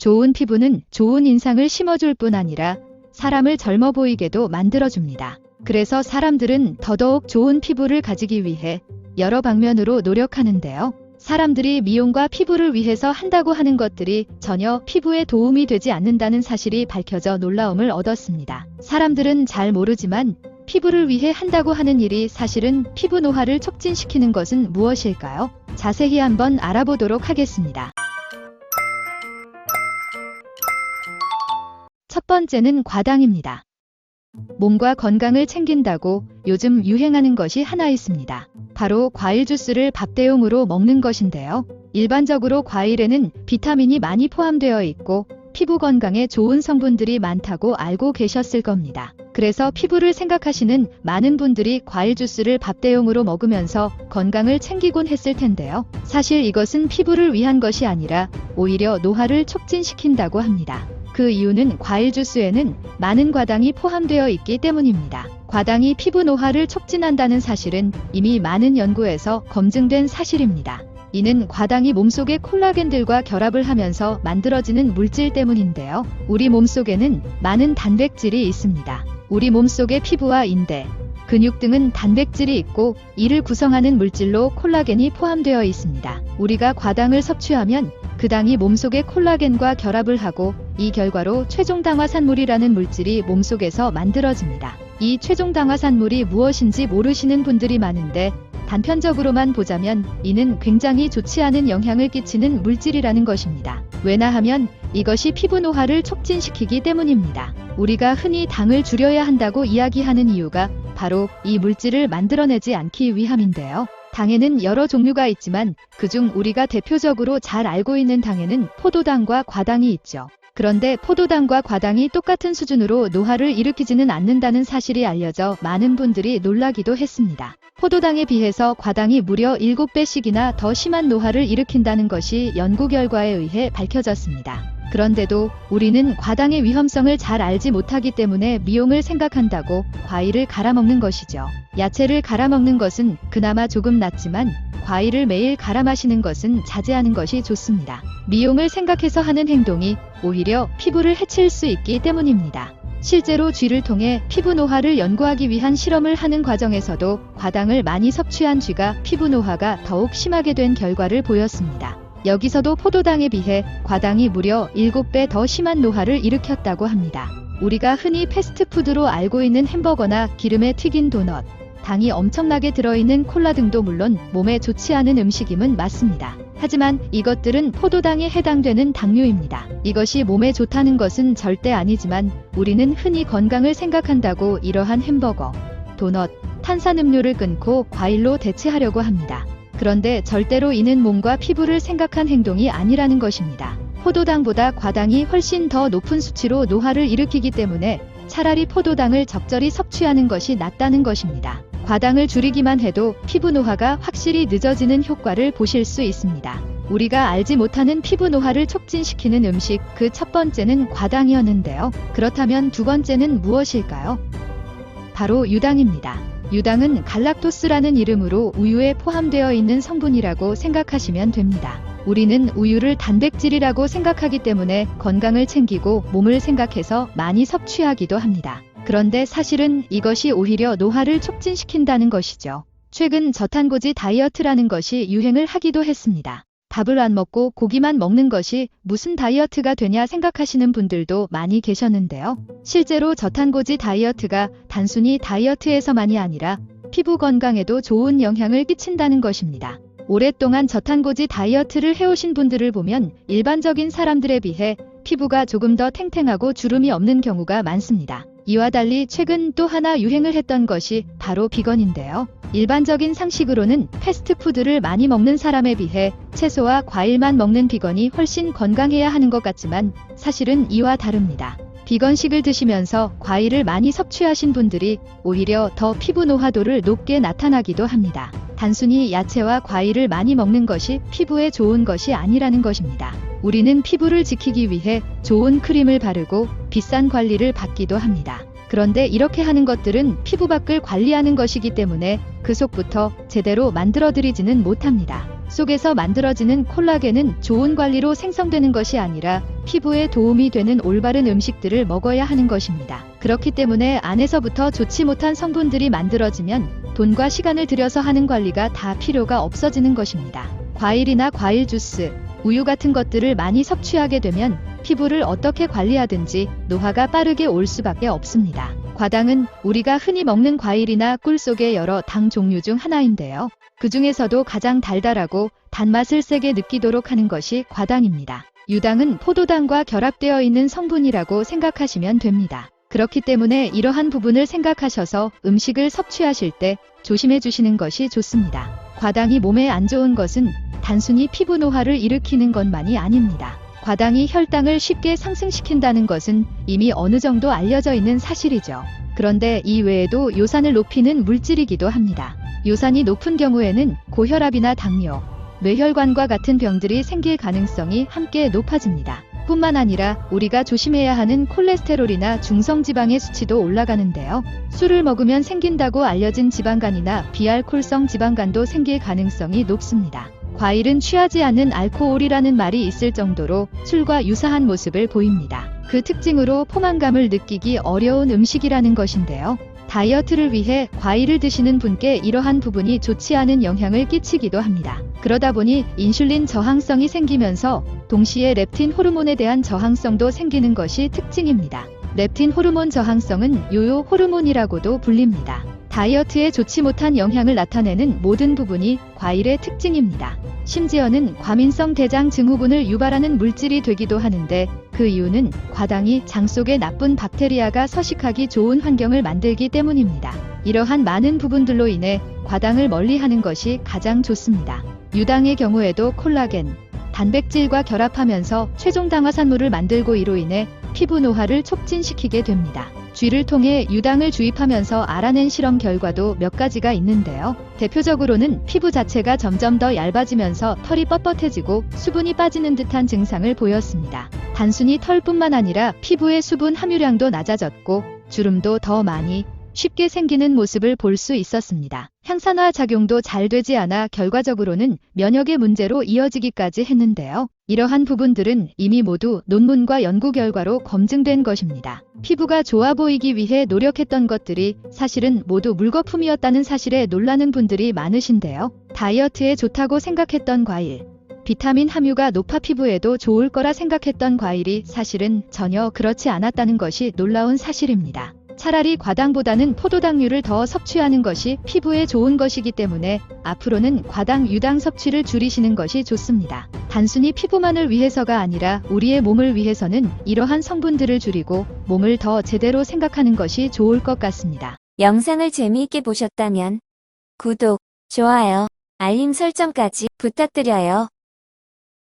좋은 피부는 좋은 인상을 심어줄 뿐 아니라 사람을 젊어 보이게도 만들어줍니다. 그래서 사람들은 더더욱 좋은 피부를 가지기 위해 여러 방면으로 노력하는데요. 사람들이 미용과 피부를 위해서 한다고 하는 것들이 전혀 피부에 도움이 되지 않는다는 사실이 밝혀져 놀라움을 얻었습니다. 사람들은 잘 모르지만 피부를 위해 한다고 하는 일이 사실은 피부 노화를 촉진시키는 것은 무엇일까요? 자세히 한번 알아보도록 하겠습니다. 첫 번째는 과당입니다. 몸과 건강을 챙긴다고 요즘 유행하는 것이 하나 있습니다. 바로 과일 주스를 밥 대용으로 먹는 것인데요. 일반적으로 과일에는 비타민이 많이 포함되어 있고 피부 건강에 좋은 성분들이 많다고 알고 계셨을 겁니다. 그래서 피부를 생각하시는 많은 분들이 과일 주스를 밥 대용으로 먹으면서 건강을 챙기곤 했을 텐데요. 사실 이것은 피부를 위한 것이 아니라 오히려 노화를 촉진시킨다고 합니다. 그 이유는 과일 주스에는 많은 과당이 포함되어 있기 때문입니다. 과당이 피부 노화를 촉진한다는 사실은 이미 많은 연구에서 검증된 사실입니다. 이는 과당이 몸속의 콜라겐들과 결합을 하면서 만들어지는 물질 때문인데요. 우리 몸속에는 많은 단백질이 있습니다. 우리 몸속의 피부와 인대, 근육 등은 단백질이 있고 이를 구성하는 물질로 콜라겐이 포함되어 있습니다. 우리가 과당을 섭취하면 그 당이 몸속의 콜라겐과 결합을 하고 이 결과로 최종당화산물이라는 물질이 몸속에서 만들어집니다. 이 최종당화산물이 무엇인지 모르시는 분들이 많은데 단편적으로만 보자면 이는 굉장히 좋지 않은 영향을 끼치는 물질이라는 것입니다. 왜냐하면 이것이 피부 노화를 촉진시키기 때문입니다. 우리가 흔히 당을 줄여야 한다고 이야기하는 이유가 바로 이 물질을 만들어내지 않기 위함인데요. 당에는 여러 종류가 있지만 그중 우리가 대표적으로 잘 알고 있는 당에는 포도당과 과당이 있죠. 그런데 포도당과 과당이 똑같은 수준으로 노화를 일으키지는 않는다는 사실이 알려져 많은 분들이 놀라기도 했습니다. 포도당에 비해서 과당이 무려 7배씩이나 더 심한 노화를 일으킨다는 것이 연구 결과에 의해 밝혀졌습니다. 그런데도 우리는 과당의 위험성을 잘 알지 못하기 때문에 미용을 생각한다고 과일을 갈아 먹는 것이죠. 야채를 갈아 먹는 것은 그나마 조금 낫지만 과일을 매일 갈아 마시는 것은 자제하는 것이 좋습니다. 미용을 생각해서 하는 행동이 오히려 피부를 해칠 수 있기 때문입니다. 실제로 쥐를 통해 피부 노화를 연구하기 위한 실험을 하는 과정에서도 과당을 많이 섭취한 쥐가 피부 노화가 더욱 심하게 된 결과를 보였습니다. 여기서도 포도당에 비해 과당이 무려 7배 더 심한 노화를 일으켰다고 합니다. 우리가 흔히 패스트푸드로 알고 있는 햄버거나 기름에 튀긴 도넛, 당이 엄청나게 들어있는 콜라 등도 물론 몸에 좋지 않은 음식임은 맞습니다. 하지만 이것들은 포도당에 해당되는 당류입니다. 이것이 몸에 좋다는 것은 절대 아니지만 우리는 흔히 건강을 생각한다고 이러한 햄버거, 도넛, 탄산음료를 끊고 과일로 대체하려고 합니다. 그런데 절대로 이는 몸과 피부를 생각한 행동이 아니라는 것입니다. 포도당보다 과당이 훨씬 더 높은 수치로 노화를 일으키기 때문에 차라리 포도당을 적절히 섭취하는 것이 낫다는 것입니다. 과당을 줄이기만 해도 피부 노화가 확실히 늦어지는 효과를 보실 수 있습니다. 우리가 알지 못하는 피부 노화를 촉진시키는 음식 그 첫 번째는 과당이었는데요. 그렇다면 두 번째는 무엇일까요? 바로 유당입니다. 유당은 갈락토스라는 이름으로 우유에 포함되어 있는 성분이라고 생각하시면 됩니다. 우리는 우유를 단백질이라고 생각하기 때문에 건강을 챙기고 몸을 생각해서 많이 섭취하기도 합니다. 그런데 사실은 이것이 오히려 노화를 촉진시킨다는 것이죠. 최근 저탄고지 다이어트라는 것이 유행을 하기도 했습니다. 밥을 안 먹고 고기만 먹는 것이 무슨 다이어트가 되냐 생각하시는 분들도 많이 계셨는데요. 실제로 저탄고지 다이어트가 단순히 다이어트에서만이 아니라 피부 건강에도 좋은 영향을 끼친다는 것입니다. 오랫동안 저탄고지 다이어트를 해오신 분들을 보면 일반적인 사람들에 비해 피부가 조금 더 탱탱하고 주름이 없는 경우가 많습니다. 이와 달리 최근 또 하나 유행을 했던 것이 바로 비건인데요. 일반적인 상식으로는 패스트푸드를 많이 먹는 사람에 비해 채소와 과일만 먹는 비건이 훨씬 건강해야 하는 것 같지만 사실은 이와 다릅니다. 비건식을 드시면서 과일을 많이 섭취하신 분들이 오히려 더 피부 노화도를 높게 나타나기도 합니다. 단순히 야채와 과일을 많이 먹는 것이 피부에 좋은 것이 아니라는 것입니다. 우리는 피부를 지키기 위해 좋은 크림을 바르고 비싼 관리를 받기도 합니다. 그런데 이렇게 하는 것들은 피부 밖을 관리하는 것이기 때문에 그 속부터 제대로 만들어드리지는 못합니다. 속에서 만들어지는 콜라겐은 좋은 관리로 생성되는 것이 아니라 피부에 도움이 되는 올바른 음식들을 먹어야 하는 것입니다. 그렇기 때문에 안에서부터 좋지 못한 성분들이 만들어지면 돈과 시간을 들여서 하는 관리가 다 필요가 없어지는 것입니다. 과일이나 과일 주스, 우유 같은 것들을 많이 섭취하게 되면 피부를 어떻게 관리하든지 노화가 빠르게 올 수밖에 없습니다. 과당은 우리가 흔히 먹는 과일이나 꿀 속의 여러 당 종류 중 하나인데요. 그 중에서도 가장 달달하고 단맛을 세게 느끼도록 하는 것이 과당입니다. 유당은 포도당과 결합되어 있는 성분이라고 생각하시면 됩니다. 그렇기 때문에 이러한 부분을 생각하셔서 음식을 섭취하실 때 조심해 주시는 것이 좋습니다. 과당이 몸에 안 좋은 것은 단순히 피부 노화를 일으키는 것만이 아닙니다. 과당이 혈당을 쉽게 상승시킨다는 것은 이미 어느 정도 알려져 있는 사실이죠. 그런데 이 외에도 요산을 높이는 물질이기도 합니다. 요산이 높은 경우에는 고혈압이나 당뇨, 뇌혈관과 같은 병들이 생길 가능성이 함께 높아집니다. 뿐만 아니라 우리가 조심해야 하는 콜레스테롤이나 중성지방의 수치도 올라가는데요. 술을 먹으면 생긴다고 알려진 지방간이나 비알콜성 지방간도 생길 가능성이 높습니다. 과일은 취하지 않는 알코올이라는 말이 있을 정도로 술과 유사한 모습을 보입니다. 그 특징으로 포만감을 느끼기 어려운 음식이라는 것인데요. 다이어트를 위해 과일을 드시는 분께 이러한 부분이 좋지 않은 영향을 끼치기도 합니다. 그러다 보니 인슐린 저항성이 생기면서 동시에 렙틴 호르몬에 대한 저항성도 생기는 것이 특징입니다. 렙틴 호르몬 저항성은 요요 호르몬이라고도 불립니다. 다이어트에 좋지 못한 영향을 나타내는 모든 부분이 과일의 특징입니다. 심지어는 과민성 대장 증후군을 유발하는 물질이 되기도 하는데 그 이유는 과당이 장 속에 나쁜 박테리아가 서식하기 좋은 환경을 만들기 때문입니다. 이러한 많은 부분들로 인해 과당을 멀리하는 것이 가장 좋습니다. 유당의 경우에도 콜라겐, 단백질과 결합하면서 최종 당화산물을 만들고 이로 인해 피부 노화를 촉진시키게 됩니다. 쥐를 통해 유당을 주입하면서 알아낸 실험 결과도 몇 가지가 있는데요. 대표적으로는 피부 자체가 점점 더 얇아지면서 털이 뻣뻣해지고 수분이 빠지는 듯한 증상을 보였습니다. 단순히 털뿐만 아니라 피부의 수분 함유량도 낮아졌고 주름도 더 많이 쉽게 생기는 모습을 볼 수 있었습니다. 항산화 작용도 잘 되지 않아 결과적으로는 면역의 문제로 이어지기까지 했는데요. 이러한 부분들은 이미 모두 논문과 연구 결과로 검증된 것입니다. 피부가 좋아 보이기 위해 노력했던 것들이 사실은 모두 물거품이었다는 사실에 놀라는 분들이 많으신데요. 다이어트에 좋다고 생각했던 과일, 비타민 함유가 높아 피부에도 좋을 거라 생각했던 과일이 사실은 전혀 그렇지 않았다는 것이 놀라운 사실입니다. 차라리 과당보다는 포도당류를 더 섭취하는 것이 피부에 좋은 것이기 때문에 앞으로는 과당, 유당 섭취를 줄이시는 것이 좋습니다. 단순히 피부만을 위해서가 아니라 우리의 몸을 위해서는 이러한 성분들을 줄이고 몸을 더 제대로 생각하는 것이 좋을 것 같습니다. 영상을 재미있게 보셨다면 구독, 좋아요, 알림 설정까지 부탁드려요.